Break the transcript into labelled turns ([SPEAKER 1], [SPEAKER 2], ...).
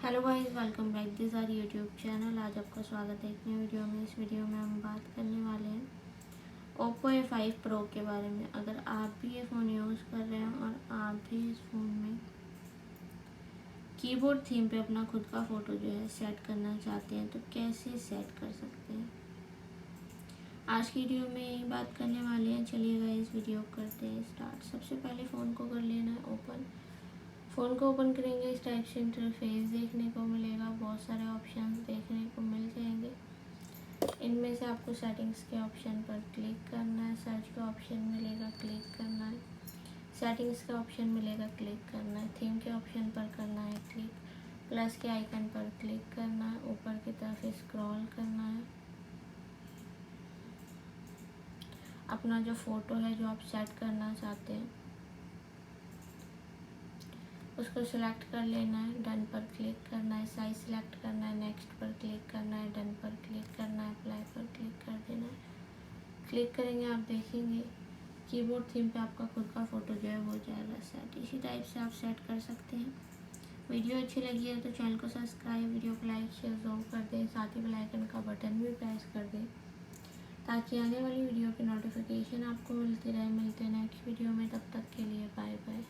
[SPEAKER 1] Hello guys, welcome back this our YouTube channel. आज आपका स्वागत है एक नई वीडियो में। इस वीडियो में हम बात करने वाले हैं Oppo A5 Pro के बारे में। अगर आप भी ये फ़ोन यूज़ कर रहे हैं और आप भी इस फ़ोन में कीबोर्ड थीम पे अपना खुद का फ़ोटो जो है सेट करना चाहते हैं तो कैसे सेट कर सकते हैं, आज की वीडियो में यही बात करने वाले हैं। चलिए गाइस, वीडियो करते हैं स्टार्ट। सबसे पहले फ़ोन को कर लेना है ओपन। फ़ोन को ओपन करेंगे, इस टाइप से इंटरफेस देखने को मिलेगा। बहुत सारे ऑप्शंस देखने को मिल जाएंगे। इनमें से आपको सेटिंग्स के ऑप्शन पर क्लिक करना है, सर्च का ऑप्शन मिलेगा, क्लिक करना है, सेटिंग्स का ऑप्शन मिलेगा, क्लिक करना है, थीम के ऑप्शन पर करना है क्लिक, प्लस के आइकन पर क्लिक करना है, ऊपर की तरफ स्क्रॉल करना है। अपना जो फ़ोटो है जो आप सेट करना चाहते हैं उसको सिलेक्ट कर लेना है, डन पर क्लिक करना है, साइज सिलेक्ट करना है, नेक्स्ट पर क्लिक करना है, डन पर क्लिक करना है, अप्लाई पर क्लिक कर देना है। क्लिक करेंगे, आप देखेंगे कीबोर्ड थीम पे आपका खुद का फ़ोटो जो है हो जाएगा सेट। इसी टाइप से आप सेट कर सकते हैं। वीडियो अच्छी लगी है तो चैनल को सब्सक्राइब, वीडियो को लाइक शेयर ज़रूर कर दें, साथ ही बेल आइकन का बटन भी प्रेस कर दें ताकि आने वाली वीडियो की नोटिफिकेशन आपको मिलती रहे। मिलते हैं नेक्स्ट वीडियो में, तब तक के लिए बाय बाय।